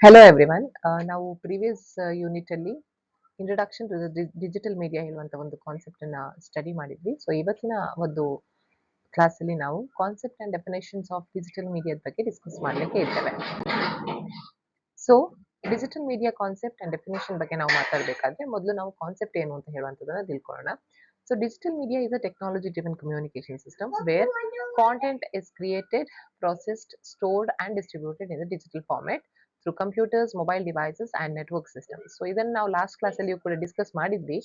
Hello everyone. ನಾವು previous unit ಅಲ್ಲಿ introduction to digital media ಹೇಳುವಂತ ಒಂದು ಕಾನ್ಸೆಪ್ಟ್ ಅನ್ನ ಸ್ಟಡಿ ಮಾಡಿದ್ವಿ. ಸೊ ಇವತ್ತಿನ ಒಂದು ಕ್ಲಾಸ್ ಅಲ್ಲಿ ನಾವು concept and definitions of digital ಮೀಡಿಯಾದ ಬಗ್ಗೆ ಡಿಸ್ಕಸ್ ಮಾಡ್ಲಿಕ್ಕೆ ಇದ್ದೇವೆ. So digital media concept and definition ಬಗ್ಗೆ ನಾವು ಮಾತಾಡಬೇಕಾದ್ರೆ ಮೊದಲು ನಾವು ಕಾನ್ಸೆಪ್ಟ್ ಏನು ಅಂತ ಹೇಳುವಂತದನ್ನ ತಿಳ್ಕೊಳ್ಳೋಣ. So digital media is a technology driven communication system where content is created, processed, stored and distributed in the digital format through computers, mobile devices and network systems. So ಇದನ್ನ ನಾವು last class ಅಲ್ಲಿ ಕೂಡ discuss ಮಾಡಿದ್ವಿ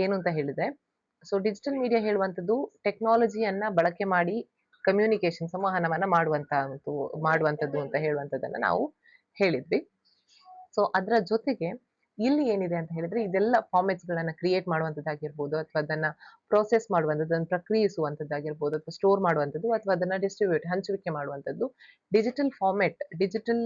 ಏನು ಅಂತ ಹೇಳಿದ್ರೆ. So digital media ಹೇಳುವಂತದ್ದು ಟೆಕ್ನಾಲಜಿಯನ್ನ ಬಳಕೆ ಮಾಡಿ ಕಮ್ಯುನಿಕೇಶನ್ ಸಂವಹನವನ್ನ ಮಾಡುವಂತದ್ದು ಅಂತ ಹೇಳುವಂತದನ್ನ ನಾವು ಹೇಳಿದ್ವಿ. ಸೊ ಅದರ ಜೊತೆಗೆ ಇಲ್ಲಿ ಏನಿದೆ ಅಂತ ಹೇಳಿದ್ರೆ ಇದೆಲ್ಲ ಫಾರ್ಮೆಟ್ಸ್ ಗಳನ್ನ ಕ್ರಿಯೇಟ್ ಮಾಡುವಂತದ್ದಾಗಿರ್ಬೋದು ಅಥವಾ ಅದನ್ನ ಪ್ರೊಸೆಸ್ ಮಾಡುವಂಥದ್ದು, ಅದನ್ನ ಪ್ರಕ್ರಿಯಿಸುವಂತದ್ದಾಗಿರ್ಬೋದು ಅಥವಾ ಸ್ಟೋರ್ ಮಾಡುವಂಥದ್ದು ಅಥವಾ ಅದನ್ನ ಹಂಚುವಿಕೆ ಮಾಡುವಂಥದ್ದು ಡಿಜಿಟಲ್ ಫಾರ್ಮೆಟ್, ಡಿಜಿಟಲ್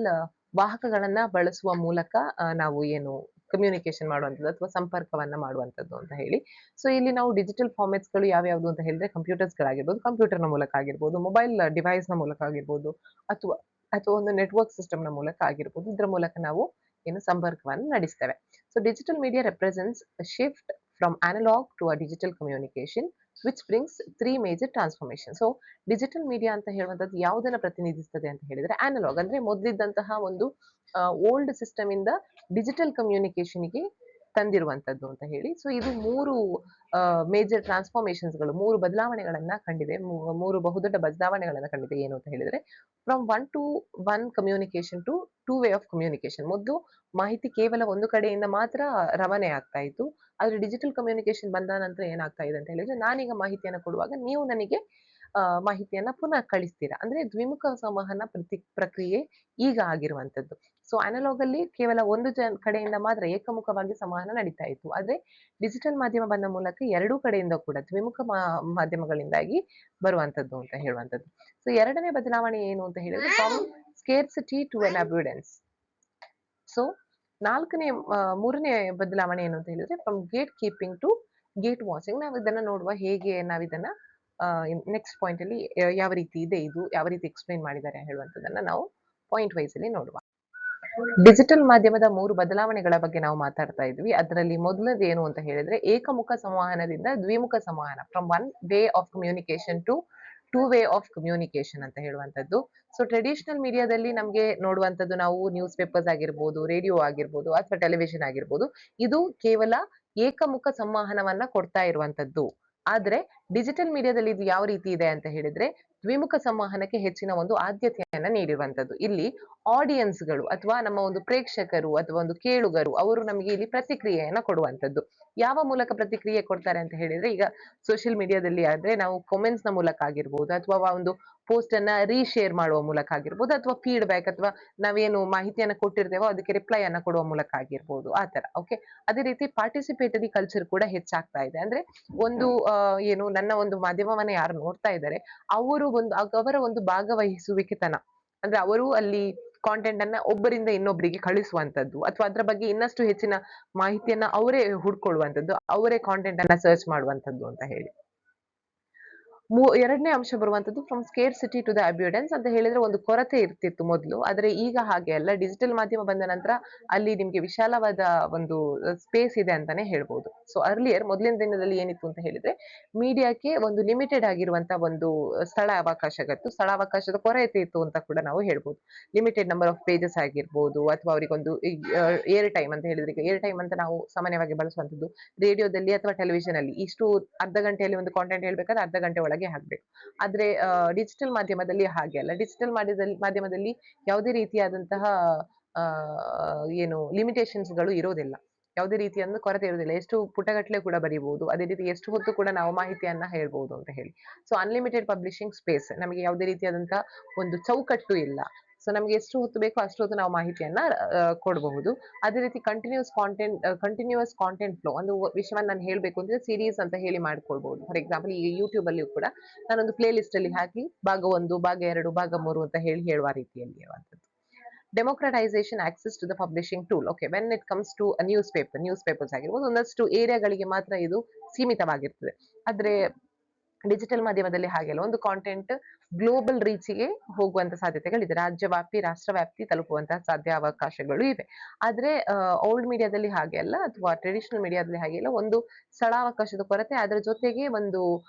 ವಾಹಕಗಳನ್ನ ಬಳಸುವ ಮೂಲಕ ನಾವು ಏನು ಕಮ್ಯುನಿಕೇಶನ್ ಮಾಡುವಂಥದ್ದು ಅಥವಾ ಸಂಪರ್ಕವನ್ನ ಮಾಡುವಂಥದ್ದು ಅಂತ ಹೇಳಿ. ಸೊ ಇಲ್ಲಿ ನಾವು ಡಿಜಿಟಲ್ ಫಾರ್ಮೆಟ್ಸ್ ಗಳು ಯಾವ್ಯಾವ್ದು ಅಂತ ಹೇಳಿದ್ರೆ ಕಂಪ್ಯೂಟರ್ಸ್ ಗಳಾಗಿರ್ಬೋದು, ಕಂಪ್ಯೂಟರ್ ನ ಮೂಲಕ ಆಗಿರ್ಬೋದು, ಮೊಬೈಲ್ ಡಿವೈಸ್ ನ ಮೂಲಕ ಆಗಿರ್ಬೋದು ಅಥವಾ ಅಥವಾ ಒಂದು ನೆಟ್ವರ್ಕ್ ಸಿಸ್ಟಮ್ ನ ಮೂಲಕ ಆಗಿರ್ಬೋದು. ಇದರ ಮೂಲಕ ನಾವು ಏನು ಸಂಪರ್ಕವನ್ನು ನಡೆಸ್ತೇವೆ. So digital media represents shift from analog to a digital communication which brings 3 major transformation. So digital media ಅಂತ ಹೇಳುವಂತದ್ದು ಯಾವುದನ್ನ ಪ್ರತಿನಿಧಿಸ್ತದೆ ಅಂತ ಹೇಳಿದ್ರೆ ಅನಲಾಗ್ ಅಂದ್ರೆ ಮೊದಲಿದ್ದಂತಹ ಒಂದು ಓಲ್ಡ್ ಸಿಸ್ಟಮ್ ಇಂದ ಡಿಜಿಟಲ್ ಕಮ್ಯುನಿಕೇಶನ್ಗೆ ತಂದಿರುವಂತದ್ದು ಅಂತ ಹೇಳಿ. ಸೊ ಇದು ಮೂರು ಮೇಜರ್ ಟ್ರಾನ್ಸ್ಫಾರ್ಮೇಶನ್ಸ್ ಗಳು, ಮೂರು ಬದಲಾವಣೆಗಳನ್ನ ಕಂಡಿದೆ, ಮೂರು ಬಹುದೊಡ್ಡ ಬದಲಾವಣೆಗಳನ್ನ ಕಂಡಿದೆ. ಏನು ಅಂತ ಹೇಳಿದ್ರೆ from one to one communication to two way of communication. ಮೊದಲು ಮಾಹಿತಿ ಕೇವಲ ಒಂದು ಕಡೆಯಿಂದ ಮಾತ್ರ ರವಾನೆ ಆಗ್ತಾ ಇತ್ತು. ಆದ್ರೆ ಡಿಜಿಟಲ್ ಕಮ್ಯುನಿಕೇಶನ್ ಬಂದ ನಂತರ ಏನಾಗ್ತಾ ಇದೆ ಅಂತ ಹೇಳಿದ್ರೆ ನಾನೀಗ ಮಾಹಿತಿಯನ್ನ ಕೊಡುವಾಗ ನೀವು ನನಗೆ ಮಾಹಿತಿಯನ್ನ ಪುನಃ ಕಳಿಸ್ತೀರಾ. ಅಂದ್ರೆ ದ್ವಿಮುಖ ಸಂವಹನ ಪ್ರಕ್ರಿಯೆ ಈಗ ಆಗಿರುವಂತದ್ದು. ಸೊ ಅನಲಾಗ್ ಅಲ್ಲಿ ಕೇವಲ ಒಂದು ಕಡೆಯಿಂದ ಮಾತ್ರ ಏಕಮುಖವಾಗಿ ಸಂವಹನ ನಡೀತಾ ಇತ್ತು. ಆದ್ರೆ ಡಿಜಿಟಲ್ ಮಾಧ್ಯಮ ಬಂದ ಮೂಲಕ ಎರಡೂ ಕಡೆಯಿಂದ ಕೂಡ ದ್ವಿಮುಖ ಮಾಧ್ಯಮಗಳಿಂದಾಗಿ ಬರುವಂತದ್ದು ಅಂತ ಹೇಳುವಂತದ್ದು. ಸೊ ಎರಡನೇ ಬದಲಾವಣೆ ಏನು ಅಂತ ಹೇಳಿದ್ರೆ from scarcity to an abundance. So ಮೂರನೇ ಬದಲಾವಣೆ ಏನು ಅಂತ ಹೇಳಿದ್ರೆ from gate keeping to gate watching. ನಾವು ಇದನ್ನ ನೋಡುವ ಹೇಗೆ ನಾವಿದನ್ನ ನೆಕ್ಸ್ಟ್ ಪಾಯಿಂಟ್ ಅಲ್ಲಿ ಯಾವ ರೀತಿ ಇದೆ, ಇದು ಯಾವ ರೀತಿ ಎಕ್ಸ್ಪ್ಲೈನ್ ಮಾಡಿದ್ದಾರೆ ಹೇಳುವಂತದನ್ನ ನಾವು ಪಾಯಿಂಟ್ ವೈಸ್ ಅಲ್ಲಿ ನೋಡುವ. ಡಿಜಿಟಲ್ ಮಾಧ್ಯಮದ ಮೂರು ಬದಲಾವಣೆಗಳ ಬಗ್ಗೆ ನಾವು ಮಾತಾಡ್ತಾ ಇದ್ವಿ. ಅದರಲ್ಲಿ ಮೊದಲನೇದು ಏನು ಅಂತ ಹೇಳಿದ್ರೆ ಏಕಮುಖ ಸಂವಹನದಿಂದ ದ್ವಿಮುಖ ಸಂವಹನ, from one way of communication to two way of communication ಅಂತ ಹೇಳುವಂತದ್ದು. ಸೊ ಟ್ರೆಡಿಷನಲ್ ಮೀಡಿಯಾದಲ್ಲಿ ನಮಗೆ ನೋಡುವಂತದ್ದು ನಾವು ನ್ಯೂಸ್ ಪೇಪರ್ಸ್ ಆಗಿರ್ಬೋದು, ರೇಡಿಯೋ ಆಗಿರ್ಬೋದು ಅಥವಾ ಟೆಲಿವಿಷನ್ ಆಗಿರ್ಬೋದು, ಇದು ಕೇವಲ ಏಕಮುಖ ಸಂವಹನವನ್ನ ಕೊಡ್ತಾ ಇರುವಂತದ್ದು. ಆದ್ರೆ ಡಿಜಿಟಲ್ ಮೀಡಿಯಾದಲ್ಲಿ ಇದು ಯಾವ ರೀತಿ ಇದೆ ಅಂತ ಹೇಳಿದ್ರೆ ದ್ವಿಮುಖ ಸಂವಹನಕ್ಕೆ ಹೆಚ್ಚಿನ ಒಂದು ಆದ್ಯತೆಯನ್ನ ನೀಡಿರುವಂತದ್ದು. ಇಲ್ಲಿ ಆಡಿಯನ್ಸ್ಗಳು ಅಥವಾ ನಮ್ಮ ಒಂದು ಪ್ರೇಕ್ಷಕರು ಅಥವಾ ಒಂದು ಕೇಳುಗರು ಅವರು ನಮಗೆ ಇಲ್ಲಿ ಪ್ರತಿಕ್ರಿಯೆಯನ್ನ ಕೊಡುವಂತದ್ದು. ಯಾವ ಮೂಲಕ ಪ್ರತಿಕ್ರಿಯೆ ಕೊಡ್ತಾರೆ ಅಂತ ಹೇಳಿದ್ರೆ ಈಗ ಸೋಷಿಯಲ್ ಮೀಡಿಯಾದಲ್ಲಿ ಆದ್ರೆ ನಾವು ಕಾಮೆಂಟ್ಸ್ ನ ಮೂಲಕ ಆಗಿರ್ಬೋದು ಅಥವಾ ಒಂದು ಪೋಸ್ಟ್ ಅನ್ನ ರೀಶೇರ್ ಮಾಡುವ ಮೂಲಕ ಆಗಿರ್ಬೋದು ಅಥವಾ ಫೀಡ್ಬ್ಯಾಕ್ ಅಥವಾ ನಾವೇನು ಮಾಹಿತಿಯನ್ನ ಕೊಟ್ಟಿರ್ತೇವೋ ಅದಕ್ಕೆ ರಿಪ್ಲೈ ಅನ್ನ ಕೊಡುವ ಮೂಲಕ ಆಗಿರ್ಬೋದು, ಆ ತರ. ಓಕೆ, ಅದೇ ರೀತಿ ಪಾರ್ಟಿಸಿಪೇಟರಿ ಕಲ್ಚರ್ ಕೂಡ ಹೆಚ್ಚಾಗ್ತಾ ಇದೆ. ಅಂದ್ರೆ ಒಂದು ಏನು ನನ್ನ ಒಂದು ಮಾಧ್ಯಮವನ್ನ ಯಾರು ನೋಡ್ತಾ ಇದ್ದಾರೆ ಅವರ ಒಂದು ಭಾಗವಹಿಸುವಿಕೆತನ, ಅಂದ್ರೆ ಅವರು ಅಲ್ಲಿ ಕಾಂಟೆಂಟ್ ಅನ್ನ ಒಬ್ಬರಿಂದ ಇನ್ನೊಬ್ಬರಿಗೆ ಕಳಿಸುವಂತದ್ದು ಅಥವಾ ಅದರ ಬಗ್ಗೆ ಇನ್ನಷ್ಟು ಹೆಚ್ಚಿನ ಮಾಹಿತಿಯನ್ನ ಅವರೇ ಹುಡ್ಕೊಳ್ಳುವಂತದ್ದು, ಅವರೇ ಕಾಂಟೆಂಟ್ ಅನ್ನ ಸರ್ಚ್ ಮಾಡುವಂತದ್ದು ಅಂತ ಹೇಳಿ. ಎರಡನೇ ಅಂಶ ಬರುವಂತದ್ದು ಫ್ರಮ್ ಸ್ಕೇರ್ಸಿಟಿ ಟು ದ ಅಬ್ಯುಡೆನ್ಸ್ ಅಂತ ಹೇಳಿದ್ರೆ ಒಂದು ಕೊರತೆ ಇರ್ತಿತ್ತು ಮೊದಲು, ಆದ್ರೆ ಈಗ ಹಾಗೆ ಅಲ್ಲ. ಡಿಜಿಟಲ್ ಮಾಧ್ಯಮ ಬಂದ ನಂತರ ಅಲ್ಲಿ ನಿಮ್ಗೆ ವಿಶಾಲವಾದ ಒಂದು ಸ್ಪೇಸ್ ಇದೆ ಅಂತಾನೆ ಹೇಳ್ಬೋದು. ಸೊ ಅರ್ಲಿಯರ್ ಮೊದಲಿನ ದಿನದಲ್ಲಿ ಏನಿತ್ತು ಅಂತ ಹೇಳಿದ್ರೆ ಮೀಡಿಯಾಕ್ಕೆ ಒಂದು ಲಿಮಿಟೆಡ್ ಆಗಿರುವಂತ ಒಂದು ಸ್ಥಳಾವಕಾಶದ ಕೊರತೆ ಇತ್ತು ಅಂತ ಕೂಡ ನಾವು ಹೇಳ್ಬೋದು. ಲಿಮಿಟೆಡ್ ನಂಬರ್ ಆಫ್ ಪೇಜಸ್ ಆಗಿರ್ಬೋದು ಅಥವಾ ಅವರಿಗೊಂದು ಏರ್ ಟೈಮ್ ಅಂತ ಹೇಳಿದ್ರೆ, ಈಗ ಏರ್ ಟೈಮ್ ಅಂತ ನಾವು ಸಾಮಾನ್ಯವಾಗಿ ಬಳಸುವಂತದ್ದು ರೇಡಿಯೋದಲ್ಲಿ ಅಥವಾ ಟೆಲಿವಿಷನ್ ಅಲ್ಲಿ ಇಷ್ಟು ಅರ್ಧ ಗಂಟೆಯಲ್ಲಿ ಒಂದು ಕಾಂಟೆಂಟ್ ಹೇಳ್ಬೇಕಾದ್ರೆ ಅರ್ಧ ಗಂಟೆ ಒಳಗೆ ಹಾಕ್ಬೇಕು. ಆದ್ರೆ ಡಿಜಿಟಲ್ ಮಾಧ್ಯಮದಲ್ಲಿ ಹಾಗೆ ಅಲ್ಲ. ಡಿಜಿಟಲ್ ಮಾಧ್ಯಮದಲ್ಲಿ ಯಾವುದೇ ರೀತಿಯಾದಂತಹ ಏನು ಲಿಮಿಟೇಷನ್ಸ್ ಗಳು ಇರೋದಿಲ್ಲ, ಯಾವುದೇ ರೀತಿಯ ಕೊರತೆ ಇರುವುದಿಲ್ಲ. ಎಷ್ಟು ಪುಟಗಟ್ಟಲೆ ಕೂಡ ಬರೀಬಹುದು, ಅದೇ ರೀತಿ ಎಷ್ಟು ಹೊತ್ತು ಕೂಡ ನಾವು ಮಾಹಿತಿಯನ್ನ ಹೇಳ್ಬಹುದು ಅಂತ ಹೇಳಿ. ಸೊ ಅನ್ಲಿಮಿಟೆಡ್ ಪಬ್ಲಿಷಿಂಗ್ ಸ್ಪೇಸ್, ನಮಗೆ ಯಾವುದೇ ರೀತಿಯಾದಂತಹ ಒಂದು ಚೌಕಟ್ಟು ಇಲ್ಲ. ಸೊ ನಮ್ಗೆ ಎಷ್ಟು ಹೊತ್ತು ಬೇಕೋ ಅಷ್ಟು ಹೊತ್ತು ನಾವು ಮಾಹಿತಿಯನ್ನ ಕೊಡಬಹುದು. ಅದೇ ರೀತಿ ಕಂಟಿನ್ಯೂಸ್ ಕಾಂಟೆಂಟ್ ಫ್ಲೋ, ಒಂದು ವಿಷಯವನ್ನ ನಾನು ಹೇಳ್ಬೇಕು ಅಂದ್ರೆ ಸೀರೀಸ್ ಅಂತ ಹೇಳಿ ಮಾಡ್ಕೊಳ್ಬಹುದು. ಫಾರ್ ಎಕ್ಸಾಂಪಲ್ ಈ ಯೂಟ್ಯೂಬ್ ಅಲ್ಲಿಯೂ ಕೂಡ ನಾನೊಂದು ಪ್ಲೇ ಲಿಸ್ಟ್ ಅಲ್ಲಿ ಹಾಕಿ ಭಾಗ 1, ಭಾಗ 2, ಭಾಗ 3 ಅಂತ ಹೇಳುವ ರೀತಿಯಲ್ಲಿ ಇರುವಂತದ್ದು. Democratization access to the publishing tool. Okay, when it comes to newspapers ಆಗಿರ್ಬೋದು ಒಂದಷ್ಟು ಏರಿಯಾಗಳಿಗೆ ಮಾತ್ರ ಇದು ಸೀಮಿತವಾಗಿರ್ತದೆ. ಆದ್ರೆ ಡಿಜಿಟಲ್ ಮಾಧ್ಯಮದಲ್ಲಿ ಹಾಗೆಲ್ಲ ಒಂದು ಕಾಂಟೆಂಟ್ ಗ್ಲೋಬಲ್ ರೀಚಿಗೆ ಹೋಗುವಂತ ಸಾಧ್ಯತೆಗಳಿದೆ, ರಾಜ್ಯವ್ಯಾಪಿ ರಾಷ್ಟ್ರವ್ಯಾಪ್ತಿ ತಲುಪುವಂತಹ ಸಾಧ್ಯ ಅವಕಾಶಗಳು ಇವೆ. ಆದ್ರೆ ಓಲ್ಡ್ ಮೀಡಿಯಾದಲ್ಲಿ ಹಾಗೆ ಅಲ್ಲ, ಅಥವಾ ಟ್ರೆಡಿಷನಲ್ ಮೀಡಿಯಾದಲ್ಲಿ ಹಾಗೆ ಇಲ್ಲ, ಒಂದು ಸ್ಥಳಾವಕಾಶದ ಕೊರತೆ, ಅದರ ಜೊತೆಗೆ ಒಂದು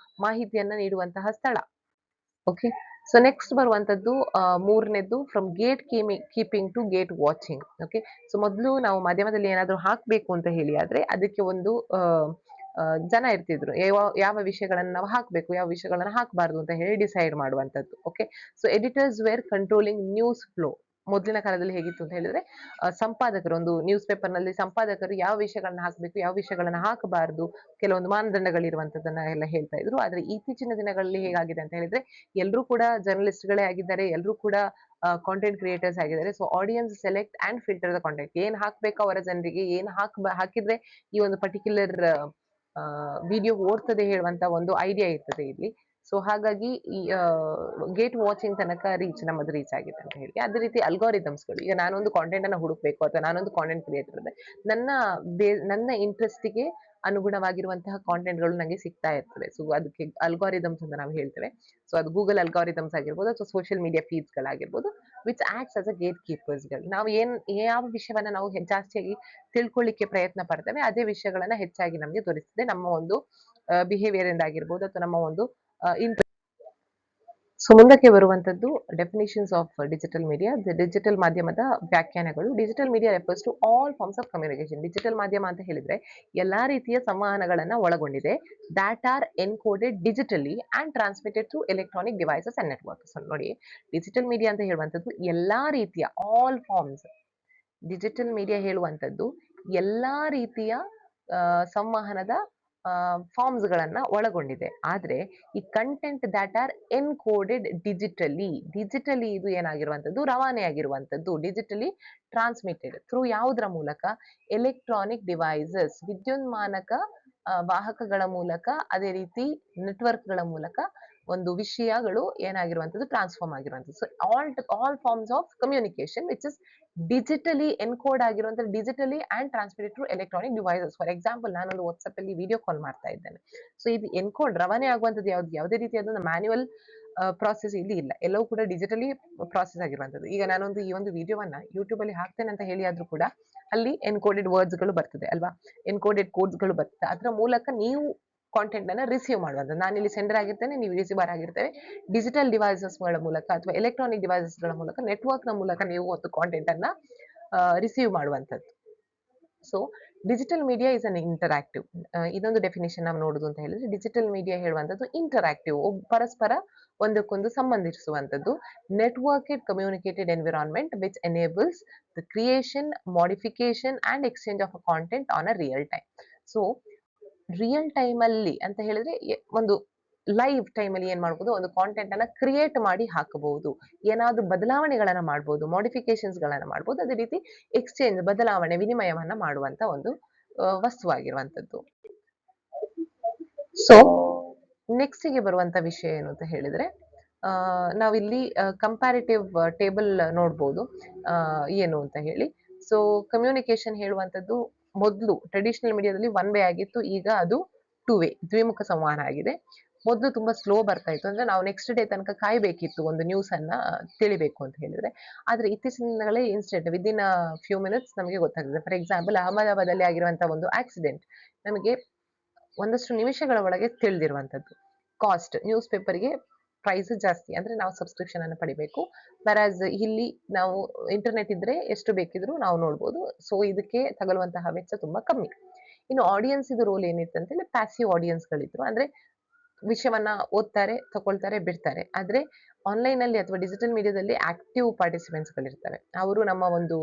ಮಾಹಿತಿಯನ್ನ ನೀಡುವಂತಹ ಸ್ಥಳ. ಓಕೆ, ಸೊ ನೆಕ್ಸ್ಟ್ ಬರುವಂತದ್ದು ಮೂರನೇದ್ದು from gate keeping to gate watching. Okay, so ಮೊದಲು ನಾವು ಮಾಧ್ಯಮದಲ್ಲಿ ಏನಾದ್ರು ಹಾಕ್ಬೇಕು ಅಂತ ಹೇಳಿ ಆದ್ರೆ ಅದಕ್ಕೆ ಒಂದು ಜನ ಇರ್ತಿದ್ರು, ಯಾವ ವಿಷಯಗಳನ್ನ ನಾವು ಹಾಕ್ಬೇಕು, ಯಾವ ವಿಷಯಗಳನ್ನ ಹಾಕಬಾರ್ದು ಅಂತ ಹೇಳಿ ಡಿಸೈಡ್ ಮಾಡುವಂತದ್ದು. Okay, so editors were controlling news flow. ಮೊದಲಿನ ಕಾಲದಲ್ಲಿ ಹೇಗಿತ್ತು ಅಂತ ಹೇಳಿದ್ರೆ ಸಂಪಾದಕರು, ಒಂದು ನ್ಯೂಸ್ ಪೇಪರ್ ನಲ್ಲಿ ಸಂಪಾದಕರು ಯಾವ ವಿಷಯಗಳನ್ನ ಹಾಕಬೇಕು, ಯಾವ ವಿಷಯಗಳನ್ನ ಹಾಕಬಾರದು, ಕೆಲವೊಂದು ಮಾನದಂಡಗಳಿರುವಂತದನ್ನ ಎಲ್ಲ ಹೇಳ್ತಾ ಇದ್ರು. ಆದ್ರೆ ಇತ್ತೀಚಿನ ದಿನಗಳಲ್ಲಿ ಹೇಗಾಗಿದೆ ಅಂತ ಹೇಳಿದ್ರೆ ಎಲ್ಲರೂ ಕೂಡ ಜರ್ನಲಿಸ್ಟ್ಗಳೇ ಆಗಿದ್ದಾರೆ, ಎಲ್ಲರೂ ಕೂಡ ಕಾಂಟೆಂಟ್ ಕ್ರಿಯೇಟರ್ಸ್ ಆಗಿದ್ದಾರೆ. So audience select and filter the content. ಏನ್ ಹಾಕ್ಬೇಕು ಅವರ ಜನರಿಗೆ, ಏನ್ ಹಾಕಿದ್ರೆ ಈ ಒಂದು ಪರ್ಟಿಕ್ಯುಲರ್ ವಿಡಿಯೋ ಓಡ್ತದೆ ಹೇಳುವಂತ ಒಂದು ಐಡಿಯಾ ಇರ್ತದೆ ಇಲ್ಲಿ. ಸೊ ಹಾಗಾಗಿ ಈ ಗೇಟ್ ವಾಚಿಂಗ್ ತನಕ ನಮ್ಮದು ರೀಚ್ ಆಗಿದೆ ಅಂತ ಹೇಳಿ. ಅದೇ ರೀತಿ ಅಲ್ಗಾರಿದಮ್ಸ್ಗಳು, ಈಗ ನಾನೊಂದು ಕಾಂಟೆಂಟ್ ಅನ್ನ ಹುಡುಕ್ಬೇಕು ಅಥವಾ ನಾನೊಂದು ಕಾಂಟೆಂಟ್ ಕ್ರಿಯೇಟರ್ ಇದೆ, ನನ್ನ ಇಂಟ್ರೆಸ್ಟ್ಗೆ ಅನುಗುಣವಾಗಿರುವಂತಹ ಕಾಂಟೆಂಟ್ಗಳು ನಂಗೆ ಸಿಗ್ತಾ ಇರ್ತದೆ. ಸೊ ಅದಕ್ಕೆ ಅಲ್ಗಾರಿದಮ್ಸ್ ಅಂತ ನಾವು ಹೇಳ್ತೇವೆ. ಸೊ ಅದು ಗೂಗಲ್ ಅಲ್ಗಾರಿದಮ್ಸ್ ಆಗಿರ್ಬೋದು ಅಥವಾ ಸೋಷಿಯಲ್ ಮೀಡಿಯಾ ಫೀಡ್ಸ್ ಗಳಾಗಿರ್ಬೋದು, which acts as a gate keepers ಗಳು. ನಾವು ಯಾವ ವಿಷಯವನ್ನ ನಾವು ಜಾಸ್ತಿಯಾಗಿ ತಿಳ್ಕೊಳ್ಳಿಕ್ಕೆ ಪ್ರಯತ್ನ ಪಡ್ತೇವೆ, ಅದೇ ವಿಷಯಗಳನ್ನ ಹೆಚ್ಚಾಗಿ ನಮಗೆ ತೋರಿಸ್ತದೆ ನಮ್ಮ ಒಂದು ಬಿಹೇವಿಯರ್ ಇಂದ ಆಗಿರ್ಬೋದು ಅಥವಾ ನಮ್ಮ ಒಂದು ಸೊ ಮುಂದಕ್ಕೆ ಬರುವಂತದ್ದು definitions of digital media. Digital ಮಾಧ್ಯಮದ ವ್ಯಾಖ್ಯಾನಗಳು. Digital media refers to all forms of communication. Digital ಮಾಧ್ಯಮ ಅಂತ ಹೇಳಿದ್ರೆ ಎಲ್ಲಾ ರೀತಿಯ ಸಂವಹನಗಳನ್ನ ಒಳಗೊಂಡಿದೆ. That are encoded digitally and transmitted through electronic devices and networks. ನೋಡಿ, ಡಿಜಿಟಲ್ ಮೀಡಿಯಾ ಅಂತ ಹೇಳುವಂತದ್ದು ಎಲ್ಲಾ ರೀತಿಯ ಆಲ್ ಫಾರ್ಮ್ಸ್. ಡಿಜಿಟಲ್ ಮೀಡಿಯಾ ಹೇಳುವಂತದ್ದು ಎಲ್ಲಾ ರೀತಿಯ ಸಂವಹನದ ಫಾರ್ಮ್ಸ್ ಗಳನ್ನ ಒಳಗೊಂಡಿದೆ. ಆದ್ರೆ ಈ content that are encoded digitally ಇದು ಏನಾಗಿರುವಂತದ್ದು, ರವಾನೆ ಆಗಿರುವಂತದ್ದು, ಡಿಜಿಟಲಿ ಟ್ರಾನ್ಸ್ಮಿಟೆಡ್ ಥ್ರೂ ಯಾವುದರ ಮೂಲಕ, ಎಲೆಕ್ಟ್ರಾನಿಕ್ ಡಿವೈಸಸ್, ವಿದ್ಯುನ್ಮಾನಕ ವಾಹಕಗಳ ಮೂಲಕ, ಅದೇ ರೀತಿ ನೆಟ್ವರ್ಕ್ಗಳ ಮೂಲಕ ಒಂದು ವಿಷಯಗಳು ಏನಾಗಿರುವಂತದ್ದು, ಟ್ರಾನ್ಸ್ಫಾರ್ಮ್ ಆಗಿರುವಂತದ್ದು. So all forms of communication which is digitally encode ಆಗಿರುವಂತಹ, digitally and transmitted through electronic devices. For example, ನಾನೊಂದು ವಾಟ್ಸ್ಆಪ್ ಅಲ್ಲಿ ವಿಡಿಯೋ ಕಾಲ್ ಮಾಡ್ತಾ ಇದ್ದೇನೆ. ಸೊ ಇದು ಎನ್ಕೋಡ್ ರವಾನೆ ಆಗುವಂತದ್ದು ಯಾವುದೇ ರೀತಿಯಾದ ಮ್ಯಾನ್ಯುವಲ್ ಪ್ರಾಸೆಸ್ ಇಲ್ಲಿ ಇಲ್ಲ, ಎಲ್ಲವೂ ಕೂಡ ಡಿಜಿಟಲಿ ಪ್ರಾಸೆಸ್ ಆಗಿರುವಂತದ್ದು. ಈಗ ನಾನೊಂದು ಈ ಒಂದು ವಿಡಿಯೋವನ್ನ ಯೂಟ್ಯೂಬ್ ಅಲ್ಲಿ ಹಾಕ್ತೇನೆ ಅಂತ ಹೇಳಿ ಆದ್ರೂ ಕೂಡ ಅಲ್ಲಿ ಎನ್ಕೋಡೆಡ್ ವರ್ಡ್ಸ್ ಗಳು ಬರ್ತದೆ ಅಲ್ವಾ, ಎನ್ಕೋಡೆಡ್ ಕೋಡ್ಸ್ ಗಳು ಬರ್ತದೆ. ಅದರ ಮೂಲಕ ನೀವು ಕಾಂಟೆಂಟ್ ಅನ್ನ ರಿಸೀವ್ ಮಾಡುವಂಥದ್ದು. ನಾನು ಇಲ್ಲಿ ಸೆಂಡರ್ ಆಗಿರ್ತೇನೆ, ನೀವು ರಿಸೀವರ್ ಆಗಿರ್ತೇವೆ. ಡಿಜಿಟಲ್ ಡಿವೈಸಸ್ ಗಳ ಮೂಲಕ ಅಥವಾ ಎಲೆಕ್ಟ್ರಾನಿಕ್ ಡಿವೈಸಸ್ ಗಳ ಮೂಲಕ, ನೆಟ್ವರ್ಕ್ ನ ಮೂಲಕ ನೀವು ಒಂದು ಕಾಂಟೆಂಟ್ ಅನ್ನ ರಿಸೀವ್ ಮಾಡುವಂಥದ್ದು. So digital media is an interactive. ಇದೊಂದು ಡೆಫಿನೇಷನ್ ನಾವು ನೋಡುದು ಅಂತ ಹೇಳಿದ್ರೆ, ಡಿಜಿಟಲ್ ಮೀಡಿಯಾ ಹೇಳುವಂಥದ್ದು ಇಂಟರಾಕ್ಟಿವ್, ಪರಸ್ಪರ ಒಂದಕ್ಕೊಂದು ಸಂಬಂಧಿಸುವಂಥದ್ದು. Networked communicated environment which enables the creation, modification and exchange of a content on a real time. So real time ಅಲ್ಲಿ ಅಂತ ಹೇಳಿದ್ರೆ ಒಂದು ಲೈವ್ ಟೈಮ್ ಅಲ್ಲಿ ಏನ್ ಮಾಡಬಹುದು, ಒಂದು ಕಾಂಟೆಂಟ್ ಅನ್ನ ಕ್ರಿಯೇಟ್ ಮಾಡಿ ಹಾಕಬಹುದು, ಏನಾದ್ರೂ ಬದಲಾವಣೆಗಳನ್ನ ಮಾಡಬಹುದು, ಮಾಡಿಫಿಕೇಶನ್ಸ್ ಗಳನ್ನ ಮಾಡಬಹುದು. ಅದೇ ರೀತಿ ಎಕ್ಸ್ಚೇಂಜ್, ಬದಲಾವಣೆ, ವಿನಿಮಯವನ್ನ ಮಾಡುವಂತ ಒಂದು ವಸ್ತುವಾಗಿರುವಂತದ್ದು. ಸೊ ನೆಕ್ಸ್ಟ್ ಗೆ ಬರುವಂತ ವಿಷಯ ಏನು ಅಂತ ಹೇಳಿದ್ರೆ, ನಾವಿಲ್ಲಿ ಕಂಪ್ಯಾರಿಟಿವ್ ಟೇಬಲ್ ನೋಡ್ಬೋದು ಏನು ಅಂತ ಹೇಳಿ. ಸೊ ಕಮ್ಯುನಿಕೇಶನ್ ಹೇಳುವಂತದ್ದು ಮೊದಲು ಟ್ರೆಡಿಷನಲ್ ಮೀಡಿಯಾದಲ್ಲಿ ಒನ್ ವೇ ಆಗಿತ್ತು, ಈಗ ಅದು ಟೂ ವೇ, ದ್ವಿಮುಖ ಸಂವಹನ ಆಗಿದೆ. ಮೊದಲು ತುಂಬಾ ಸ್ಲೋ ಬರ್ತಾ ಇತ್ತು, ಅಂದ್ರೆ ನಾವು ನೆಕ್ಸ್ಟ್ ಡೇ ತನಕ ಕಾಯ್ಬೇಕಿತ್ತು ಒಂದು ನ್ಯೂಸ್ ಅನ್ನ ತಿಳಿಬೇಕು ಅಂತ ಹೇಳಿದ್ರೆ. ಆದ್ರೆ ಇತ್ತೀಚಿನ ದಿನಗಳೇ ಇನ್ಸ್ಟೆಂಟ್, ವಿದಿನ್ ಫ್ಯೂ ಮಿನಿಟ್ಸ್ ನಮಗೆ ಗೊತ್ತಾಗ್ತದೆ. ಫಾರ್ ಎಕ್ಸಾಂಪಲ್, ಅಹಮದಾಬಾದ್ ಅಲ್ಲಿ ಆಗಿರುವಂತಹ ಒಂದು ಆಕ್ಸಿಡೆಂಟ್ ನಮಗೆ ಒಂದಷ್ಟು ನಿಮಿಷಗಳ ಒಳಗೆ ತಿಳಿದಿರುವಂತದ್ದು. ಕಾಸ್ಟ್, ನ್ಯೂಸ್ ಪೇಪರ್ಗೆ ಪ್ರೈಸ್ ಜಾಸ್ತಿ, ಅಂದ್ರೆ ನಾವು ಸಬ್ಸ್ಕ್ರಿಪ್ಷನ್ ಅನ್ನು ಪಡಿಬೇಕು. ವರಾಸ್ ಇಲ್ಲಿ ನಾವು ಇಂಟರ್ನೆಟ್ ಇದ್ರೆ ಎಷ್ಟು ಬೇಕಿದ್ರು ನಾವು ನೋಡ್ಬೋದು. ಸೊ ಇದಕ್ಕೆ ತಗಲುವಂತಹ ವೆಚ್ಚ ತುಂಬಾ ಕಮ್ಮಿ. ಇನ್ನು ಆಡಿಯನ್ಸ್ ಇದು ರೋಲ್ ಏನಿತ್ತು ಅಂತ ಹೇಳಿ, ಪ್ಯಾಸಿವ್ ಆಡಿಯನ್ಸ್ ಗಳಿದ್ರು, ಅಂದ್ರೆ ವಿಷಯವನ್ನ ಓದ್ತಾರೆ, ತಗೊಳ್ತಾರೆ, ಬಿಡ್ತಾರೆ. ಆದ್ರೆ ಆನ್ಲೈನ್ ಅಲ್ಲಿ ಅಥವಾ ಡಿಜಿಟಲ್ ಮೀಡಿಯಾದಲ್ಲಿ ಆಕ್ಟಿವ್ ಪಾರ್ಟಿಸಿಪೆಂಟ್ಸ್ ಗಳಿರ್ತಾರೆ. ಅವರು ನಮ್ಮ ಒಂದು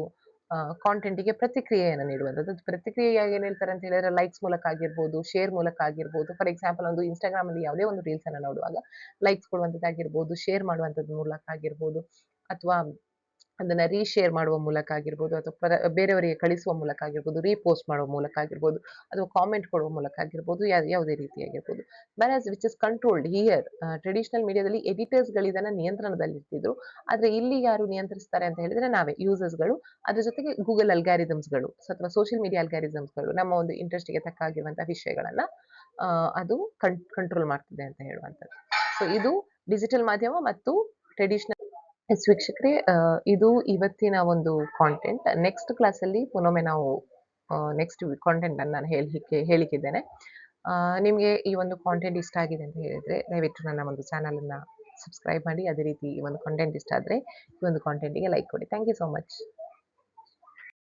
ಕಾಂಟೆಂಟ್ಗೆ ಪ್ರತಿಕ್ರಿಯೆಯನ್ನು ನೀಡುವಂಥದ್ದು. ಪ್ರತಿಕ್ರಿಯೆಯಾಗಿ ಏನ್ ಹೇಳ್ತಾರೆ ಅಂತ ಹೇಳಿದ್ರೆ, ಲೈಕ್ಸ್ ಮೂಲಕ ಆಗಿರ್ಬೋದು, ಶೇರ್ ಮೂಲಕ ಆಗಿರ್ಬೋದು. ಫಾರ್ ಎಕ್ಸಾಂಪಲ್, ಒಂದು ಇನ್ಸ್ಟಾಗ್ರಾಮ್ ಅಲ್ಲಿ ಯಾವುದೇ ಒಂದು ರೀಲ್ಸ್ ಅನ್ನ ನೋಡುವಾಗ ಲೈಕ್ಸ್ ಕೊಡುವಂಥದ್ದಾಗಿರ್ಬೋದು, ಶೇರ್ ಮಾಡುವಂಥದ್ದು ಮೂಲಕ ಆಗಿರ್ಬೋದು, ಅಥವಾ ಅದನ್ನ ರೀಶೇರ್ ಮಾಡುವ ಮೂಲಕ ಆಗಿರ್ಬೋದು, ಅಥವಾ ಬೇರೆಯವರಿಗೆ ಕಳಿಸುವ ಮೂಲಕ ಆಗಿರ್ಬೋದು, ರೀಪೋಸ್ಟ್ ಮಾಡುವ ಮೂಲಕ ಆಗಿರ್ಬೋದು, ಅಥವಾ ಕಾಮೆಂಟ್ ಕೊಡುವ ಮೂಲಕ ಆಗಿರ್ಬೋದು, ಯಾವುದೇ ರೀತಿ ಆಗಿರ್ಬೋದು. Versus which is controlled here, traditional ಮೀಡಿಯಾದಲ್ಲಿ ಎಡಿಟರ್ಸ್ ಗಳು ಇದನ್ನ ನಿಯಂತ್ರಣದಲ್ಲಿ ಇರ್ತಿದ್ರು. ಆದ್ರೆ ಇಲ್ಲಿ ಯಾರು ನಿಯಂತ್ರಿಸ್ತಾರೆ ಅಂತ ಹೇಳಿದ್ರೆ ನಾವೇ, ಯೂಸರ್ಸ್ ಗಳು. ಅದ್ರ ಜೊತೆಗೆ ಗೂಗಲ್ ಅಲ್ಗಾರಿದಮ್ಸ್ ಗಳು ಅಥವಾ ಸೋಷಿಯಲ್ ಮೀಡಿಯಾ ಅಲ್ಗಾರಿದಮ್ಸ್ ಗಳು ನಮ್ಮ ಒಂದು ಇಂಟ್ರೆಸ್ಟ್ ಗೆ ತಕ್ಕ ಆಗಿರುವಂತಹ ವಿಷಯಗಳನ್ನ ಅದು ಕಂಟ್ರೋಲ್ ಮಾಡ್ತಿದೆ ಅಂತ ಹೇಳುವಂಥದ್ದು. ಸೊ ಇದು ಡಿಜಿಟಲ್ ಮಾಧ್ಯಮ ಮತ್ತು ಟ್ರೆಡಿಷನಲ್. ಎಸ್ ವೀಕ್ಷಕರೇ, ಇದು ಇವತ್ತಿನ ಒಂದು ಕಾಂಟೆಂಟ್. ನೆಕ್ಸ್ಟ್ ಕ್ಲಾಸಲ್ಲಿ ಪುನೊಮ್ಮೆ ನಾವು ನೆಕ್ಸ್ಟ್ ಕಾಂಟೆಂಟ್ ಅನ್ನು ನಾನು ಹೇಳಿಕ್ಕಿದ್ದೇನೆ. ನಿಮಗೆ ಈ ಒಂದು ಕಾಂಟೆಂಟ್ ಇಷ್ಟ ಆಗಿದೆ ಅಂತ ಹೇಳಿದ್ರೆ ದಯವಿಟ್ಟು ನನ್ನ ಒಂದು ಚಾನಲ್ ಅನ್ನ ಸಬ್ಸ್ಕ್ರೈಬ್ ಮಾಡಿ. ಅದೇ ರೀತಿ ಈ ಒಂದು ಕಾಂಟೆಂಟ್ ಇಷ್ಟ ಆದರೆ ಈ ಒಂದು ಕಾಂಟೆಂಟಿಗೆ ಲೈಕ್ ಕೊಡಿ. Thank you so much.